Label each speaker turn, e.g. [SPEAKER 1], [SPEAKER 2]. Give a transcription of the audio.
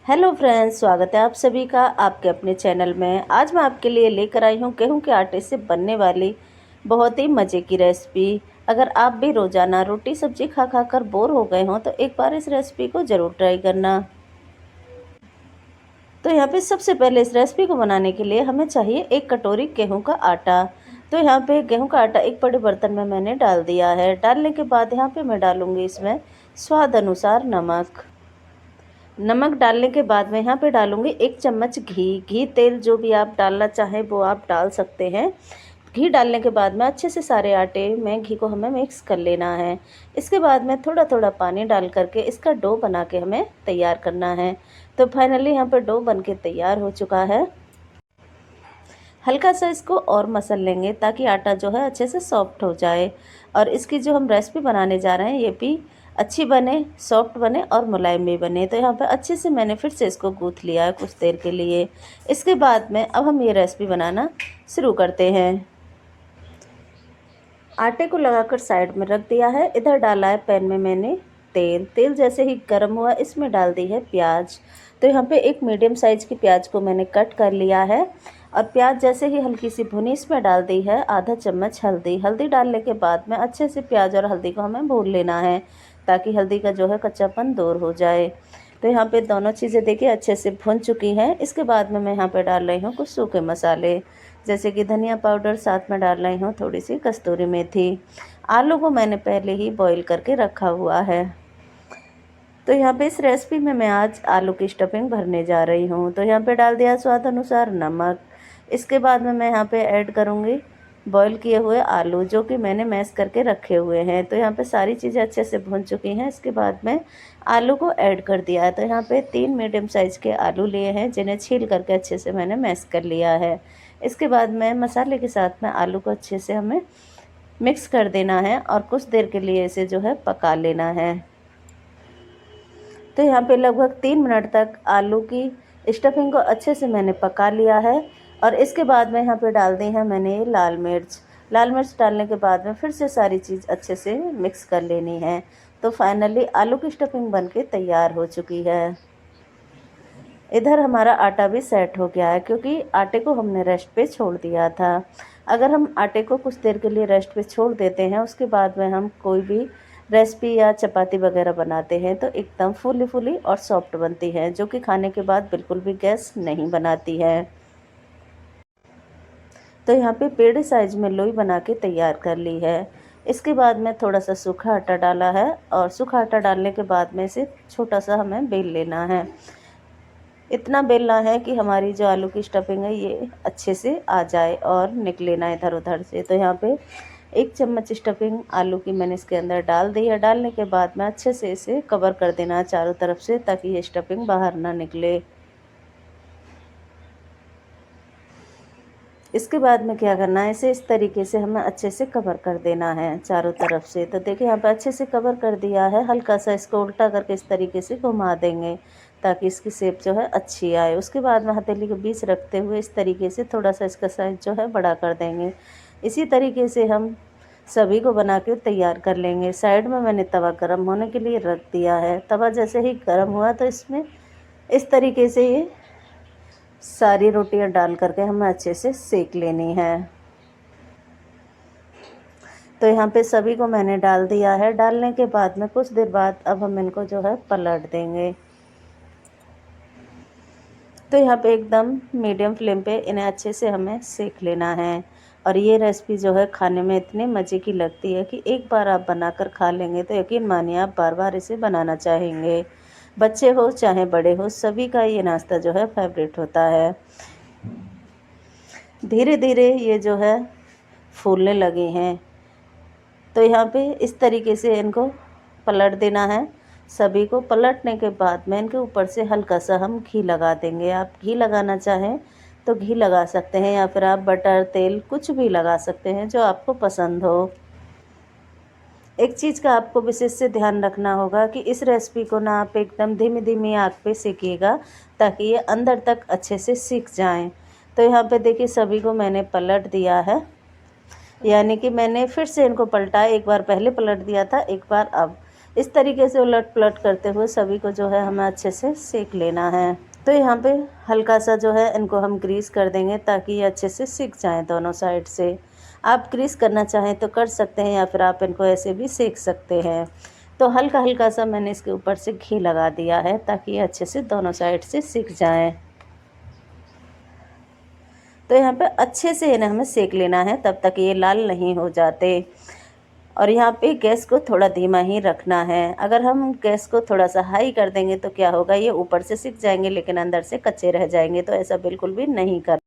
[SPEAKER 1] Hello friends, स्वागत है आप सभी का आपके अपने चैनल में। आज मैं आपके लिए लेकर आई हूँ गेहूं के आटे से बनने वाली बहुत ही मज़े की रेसिपी। अगर आप भी रोज़ाना रोटी सब्जी खा खा कर बोर हो गए हों तो एक बार इस रेसिपी को ज़रूर ट्राई करना। तो यहाँ पे सबसे पहले इस रेसिपी को बनाने के लिए हमें चाहिए 1 कटोरी गेहूं का आटा। तो यहाँ पे गेहूं का आटा एक बड़े बर्तन में मैंने डाल दिया है। डालने के बाद यहाँ पे मैं डालूँगी इसमें स्वाद अनुसार नमक। नमक डालने के बाद मैं यहाँ पे डालूँगी 1 चम्मच घी। तेल जो भी आप डालना चाहें वो आप डाल सकते हैं। घी डालने के बाद में अच्छे से सारे आटे में घी को हमें मिक्स कर लेना है। इसके बाद में थोड़ा थोड़ा पानी डाल करके इसका डो बना के हमें तैयार करना है। तो फाइनली यहाँ पर डो बन के तैयार हो चुका है। हल्का सा इसको और मसल लेंगे ताकि आटा जो है अच्छे से सॉफ्ट हो जाए और इसकी जो हम रेसिपी बनाने जा रहे हैं ये भी अच्छी बने, सॉफ्ट बने और मुलायम भी बने। तो यहाँ पे अच्छे से मैंने फिर से इसको गूँथ लिया है कुछ देर के लिए। इसके बाद में अब हम ये रेसिपी बनाना शुरू करते हैं। आटे को लगाकर साइड में रख दिया है। इधर डाला है पैन में मैंने तेल जैसे ही गर्म हुआ इसमें डाल दी है प्याज। तो यहाँ पे एक मीडियम साइज़ की प्याज को मैंने कट कर लिया है और प्याज जैसे ही हल्की सी भुनी इसमें डाल दी है आधा चम्मच हल्दी डालने के बाद में अच्छे से प्याज और हल्दी को हमें भून लेना है ताकि हल्दी का जो है कच्चापन दूर हो जाए। तो यहाँ पे दोनों चीज़ें देखिए अच्छे से भुन चुकी हैं। इसके बाद में मैं यहाँ पे डाल रही हूँ कुछ सूखे मसाले जैसे कि धनिया पाउडर, साथ में डाल रही हूँ थोड़ी सी कस्तूरी मेथी। आलू को मैंने पहले ही बॉईल करके रखा हुआ है। तो यहाँ पे इस रेसिपी में मैं आज आलू की स्टफिंग भरने जा रही हूँ। तो यहाँ पे डाल दिया स्वाद अनुसार नमक। इसके बाद में मैं यहाँ पे ऐड करूँगी बॉईल किए हुए आलू जो कि मैंने मैश करके रखे हुए हैं। तो यहाँ पे सारी चीज़ें अच्छे से भुन चुकी हैं। इसके बाद में आलू को ऐड कर दिया है। तो यहाँ पे 3 मीडियम साइज़ के आलू लिए हैं जिन्हें छील करके अच्छे से मैंने मैश कर लिया है। इसके बाद में मसाले के साथ में आलू को अच्छे से हमें मिक्स कर देना है और कुछ देर के लिए इसे जो है पका लेना है। तो यहाँ पे लगभग 3 मिनट तक आलू की स्टफिंग को अच्छे से मैंने पका लिया है और इसके बाद में यहाँ पे डाल दी है मैंने लाल मिर्च डालने के बाद में फिर से सारी चीज़ अच्छे से मिक्स कर लेनी है। तो फाइनली आलू की स्टफिंग बनके तैयार हो चुकी है। इधर हमारा आटा भी सेट हो गया है क्योंकि आटे को हमने रेस्ट पे छोड़ दिया था। अगर हम आटे को कुछ देर के लिए रेस्ट पे छोड़ देते हैं उसके बाद में हम कोई भी रेसिपी या चपाती वगैरह बनाते हैं तो एकदम फूली फूली और सॉफ्ट बनती है जो कि खाने के बाद बिल्कुल भी गैस नहीं बनाती है। तो यहाँ पे पेड़ साइज में लोई बना के तैयार कर ली है। इसके बाद में थोड़ा सा सूखा आटा डाला है और सूखा आटा डालने के बाद में इसे छोटा सा हमें बेल लेना है। इतना बेलना है कि हमारी जो आलू की स्टफिंग है ये अच्छे से आ जाए और निकले ना इधर उधर से। तो यहाँ पे 1 चम्मच स्टफिंग आलू की मैंने इसके अंदर डाल दी है। डालने के बाद में अच्छे से इसे कवर कर देना है चारों तरफ से ताकि ये स्टफिंग बाहर ना निकले। इसके बाद में क्या करना है, इसे इस तरीके से हमें अच्छे से कवर कर देना है चारों तरफ से। तो देखिए यहाँ पे अच्छे से कवर कर दिया है। हल्का सा इसको उल्टा करके इस तरीके से घुमा देंगे ताकि इसकी शेप जो है अच्छी आए। उसके बाद में हथेली के बीच रखते हुए इस तरीके से थोड़ा सा इसका साइज जो है बड़ा कर देंगे। इसी तरीके से हम सभी को बना के तैयार कर लेंगे। साइड में मैंने तवा गर्म होने के लिए रख दिया है। तवा जैसे ही गर्म हुआ तो इसमें इस तरीके से ये सारी रोटियां डाल करके हमें अच्छे से सेक लेनी है। तो यहाँ पे सभी को मैंने डाल दिया है। डालने के बाद में कुछ देर बाद अब हम इनको जो है पलट देंगे। तो यहाँ पे एकदम मीडियम फ्लेम पे इन्हें अच्छे से हमें सेक लेना है। और ये रेसिपी जो है खाने में इतनी मज़े की लगती है कि एक बार आप बनाकर खा लेंगे तो यकीन मानिए आप बार बार इसे बनाना चाहेंगे। बच्चे हो चाहे बड़े हो सभी का ये नाश्ता जो है फेवरेट होता है। धीरे धीरे ये जो है फूलने लगे हैं। तो यहाँ पे इस तरीके से इनको पलट देना है। सभी को पलटने के बाद में इनके ऊपर से हल्का सा हम घी लगा देंगे। आप घी लगाना चाहें तो घी लगा सकते हैं या फिर आप बटर, तेल कुछ भी लगा सकते हैं जो आपको पसंद हो। एक चीज़ का आपको विशेष से ध्यान रखना होगा कि इस रेसिपी को ना आप एकदम धीमी धीमी आग पे सेकिएगा ताकि ये अंदर तक अच्छे से सीख जाएं। तो यहाँ पे देखिए सभी को मैंने पलट दिया है, यानी कि मैंने फिर से इनको पलटा। एक बार पहले पलट दिया था, एक बार अब। इस तरीके से उलट पलट करते हुए सभी को जो है हमें अच्छे से सेक लेना है। तो यहाँ पे हल्का सा जो है इनको हम ग्रीस कर देंगे ताकि ये अच्छे से सिक जाएँ दोनों साइड से। आप ग्रीस करना चाहें तो कर सकते हैं या फिर आप इनको ऐसे भी सेक सकते हैं। तो हल्का-हल्का सा मैंने इसके ऊपर से घी लगा दिया है ताकि ये अच्छे से दोनों साइड से सिक जाएँ। तो यहाँ पे अच्छे से इन्हें हमें सेक लेना है तब तक ये लाल नहीं हो जाते। और यहाँ पे गैस को थोड़ा धीमा ही रखना है। अगर हम गैस को थोड़ा-सा हाई कर देंगे तो क्या होगा, ये ऊपर से सिक जाएँगे लेकिन अंदर से कच्चे रह जाएँगे, तो ऐसा बिल्कुल भी नहीं कर